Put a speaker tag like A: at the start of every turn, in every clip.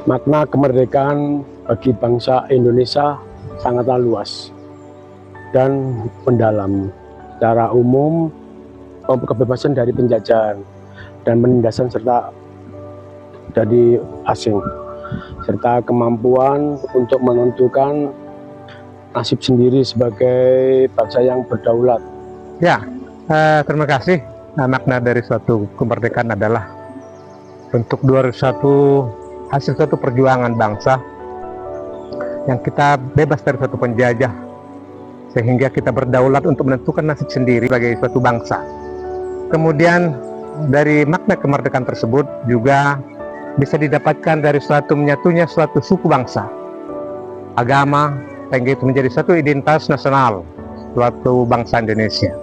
A: Makna kemerdekaan bagi bangsa Indonesia sangatlah luas dan mendalam. Secara umum, kebebasan dari penjajahan dan penindasan serta dari asing, serta kemampuan untuk menentukan nasib sendiri sebagai bangsa yang berdaulat.
B: Ya, terima kasih. Makna dari suatu kemerdekaan adalah untuk hasil suatu perjuangan bangsa yang kita bebas dari suatu penjajah, sehingga kita berdaulat untuk menentukan nasib sendiri sebagai suatu bangsa. Kemudian dari makna kemerdekaan tersebut juga bisa didapatkan dari suatu menyatunya suatu suku bangsa, agama, sehingga itu menjadi satu identitas nasional suatu bangsa Indonesia.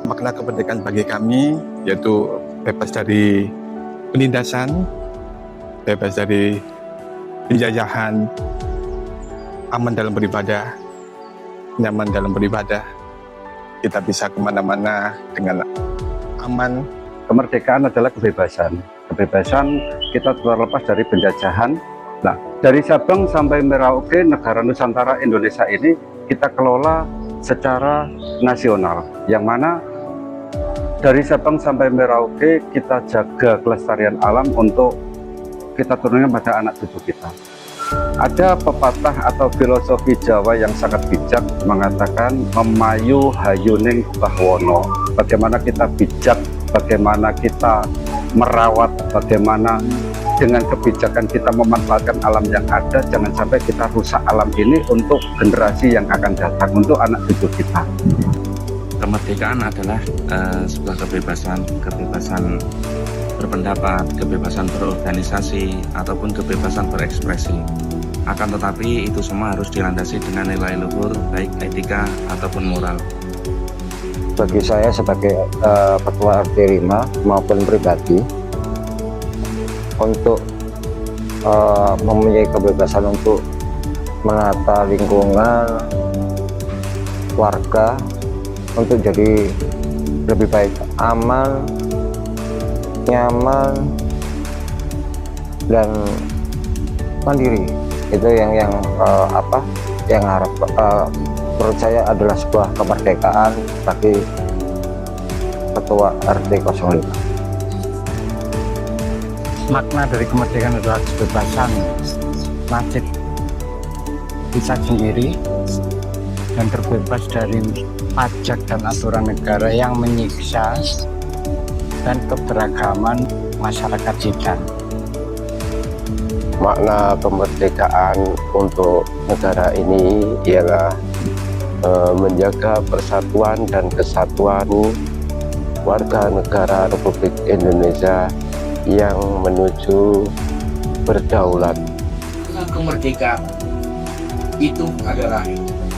C: Makna kemerdekaan bagi kami yaitu bebas dari penindasan, bebas dari penjajahan, aman dalam beribadah, nyaman dalam beribadah. Kita bisa kemana-mana dengan aman.
D: Kemerdekaan adalah kebebasan. Kebebasan kita terlepas dari penjajahan. Nah, dari Sabang sampai Merauke, negara Nusantara Indonesia ini kita kelola secara nasional. Yang mana dari Sabang sampai Merauke kita jaga kelestarian alam untuk kita turunkan pada anak cucu kita. Ada pepatah atau filosofi Jawa yang sangat bijak mengatakan memayu hayuning bahwono. Bagaimana kita bijak, bagaimana kita merawat, bagaimana dengan kebijakan kita memanfaatkan alam yang ada, jangan sampai kita rusak alam ini untuk generasi yang akan datang, untuk anak cucu kita.
E: Kemerdekaan adalah sebuah kebebasan berpendapat, kebebasan berorganisasi, ataupun kebebasan berekspresi. Akan tetapi itu semua harus dilandasi dengan nilai luhur, baik etika ataupun moral.
F: Bagi saya sebagai ketua RT 5 maupun pribadi, untuk mempunyai kebebasan untuk menata lingkungan warga untuk jadi lebih baik, aman, nyaman, dan mandiri. Itu yang harap menurut saya adalah sebuah kemerdekaan bagi ketua RT 05.
G: Makna dari kemerdekaan adalah kebebasan nasib kita sendiri dan terbebas dari pajak dan aturan negara yang menyiksa dan keberagaman masyarakat kita.
H: Makna kemerdekaan untuk negara ini ialah menjaga persatuan dan kesatuan warga negara Republik Indonesia yang menuju berdaulat.
I: Kemerdekaan itu adalah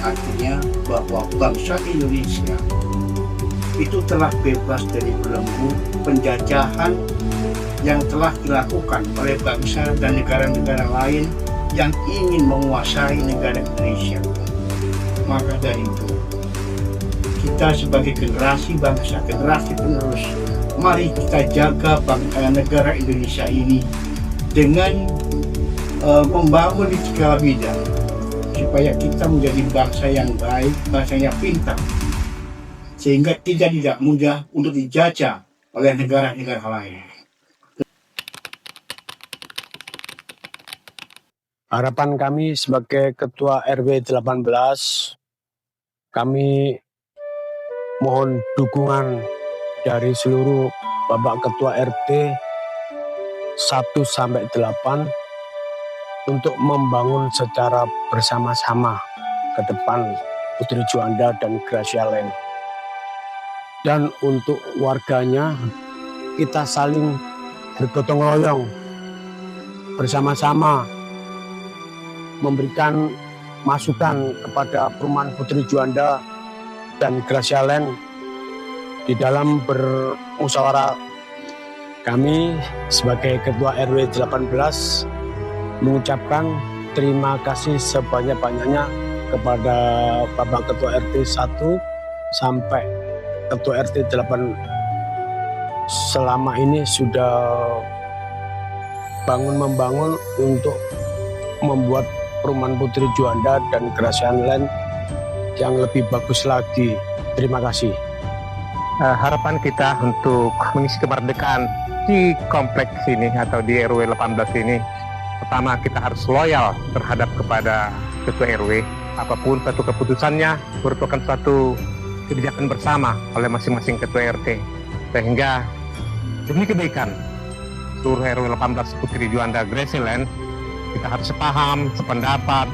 I: artinya bahwa bangsa Indonesia itu telah bebas dari belenggu penjajahan yang telah dilakukan oleh bangsa dan negara-negara lain yang ingin menguasai negara Indonesia. Maka dari itu, kita sebagai generasi bangsa, generasi penerus, mari kita jaga negara Indonesia ini dengan membangun di segala bidang, supaya kita menjadi bangsa yang baik, bangsa yang pintar, sehingga tidak mudah untuk dijajah oleh negara-negara lain.
A: Harapan kami sebagai Ketua RW 18, kami mohon dukungan dari seluruh Bapak Ketua RT 1-8 untuk membangun secara bersama-sama ke depan Putri Juanda dan Gracia Land. Dan untuk warganya, kita saling bergotong royong bersama-sama memberikan masukan kepada perumahan Putri Juanda dan Gracia Land di dalam bermusyawarah. Kami sebagai Ketua RW 18 mengucapkan terima kasih sebanyak-banyaknya kepada Bapak Ketua RT 1 sampai Ketua RT 8 selama ini sudah membangun untuk membuat perumahan Putri Juanda dan Grasian Land yang lebih bagus lagi. Terima kasih.
B: Harapan kita untuk mengisi kemerdekaan di kompleks ini atau di RW 18 ini, pertama kita harus loyal terhadap kepada ketua RW. Apapun satu keputusannya merupakan suatu kebijakan bersama oleh masing-masing ketua RT, sehingga demi kebaikan seluruh RW 18 Putri Juanda Grasian Land, kita harus sepaham, sependapat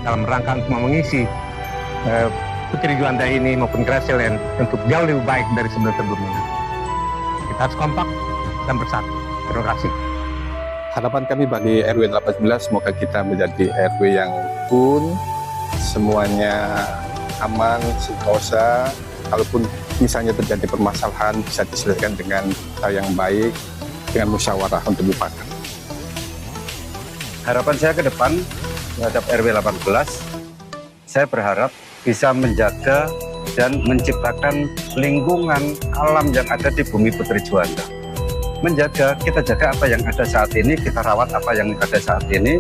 B: dalam rangka untuk mengisi Putri Juanda ini maupun Grasian Land untuk jauh lebih baik dari sebelum-sebelumnya. Kita harus kompak dan bersatu. Terima kasih.
C: Harapan kami bagi RW 18, semoga kita menjadi RW yang rukun, semuanya aman, sentosa. Kalaupun misalnya terjadi permasalahan, bisa diselesaikan dengan cara yang baik, dengan musyawarah untuk mufakat.
D: Harapan saya ke depan terhadap RW 18, saya berharap bisa menjaga dan menciptakan lingkungan alam yang ada di bumi Putri Juanda. Menjaga, kita jaga apa yang ada saat ini, kita rawat apa yang ada saat ini,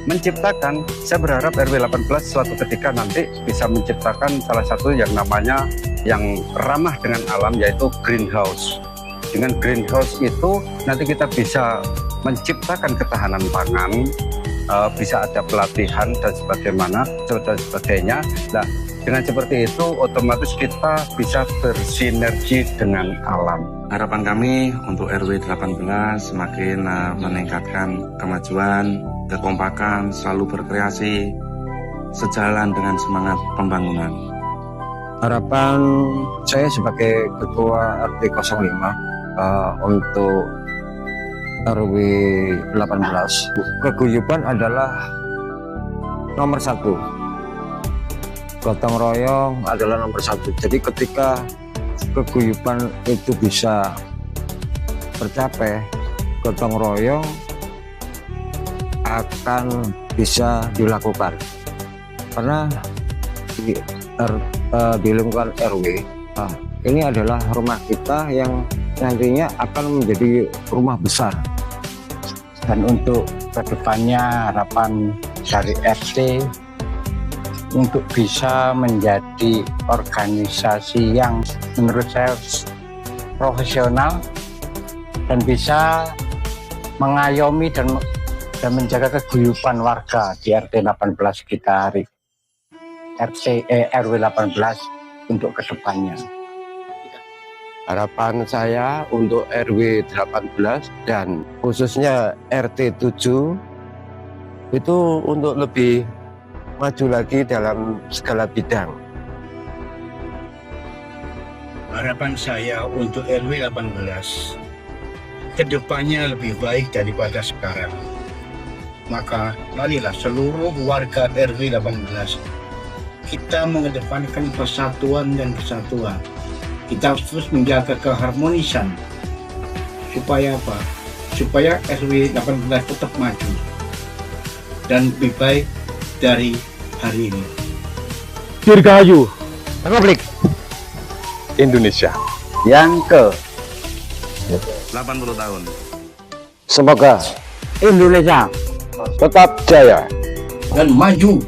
D: menciptakan, saya berharap RW 18 suatu ketika nanti bisa menciptakan salah satu yang namanya yang ramah dengan alam, yaitu greenhouse. Dengan greenhouse itu nanti kita bisa menciptakan ketahanan pangan, bisa ada pelatihan dan sebagainya. Nah, dengan seperti itu otomatis kita bisa bersinergi dengan alam.
E: Harapan kami untuk RW 18 semakin meningkatkan kemajuan, kekompakan, selalu berkreasi, sejalan dengan semangat pembangunan.
F: Harapan saya sebagai Ketua RT 05 untuk RW 18, keguyuban adalah nomor 1. Gotong royong adalah nomor 1. Jadi ketika keguyuban itu bisa tercapai, gotong royong akan bisa dilakukan. Karena di lingkungan RW ini adalah rumah kita yang nantinya akan menjadi rumah besar.
G: Dan untuk kedepannya harapan dari RT untuk bisa menjadi organisasi yang menurut saya profesional dan bisa mengayomi dan menjaga keguyuban warga di RT 18 kita hari RW 18 untuk kedepannya.
H: Harapan saya untuk RW 18 dan khususnya RT 7 itu untuk lebih maju lagi dalam segala bidang.
I: Harapan saya untuk RW 18 kedepannya lebih baik daripada sekarang. Maka marilah seluruh warga RW 18 kita mengedepankan persatuan dan kesatuan. Kita harus terus menjaga keharmonisan. Supaya apa? Supaya RW 18 tetap maju dan lebih baik dari hari ini.
A: Dirgahayu
B: Republik
C: Indonesia
D: Yang ke
E: 80 tahun.
F: Semoga
G: Indonesia
H: tetap jaya
I: Dan maju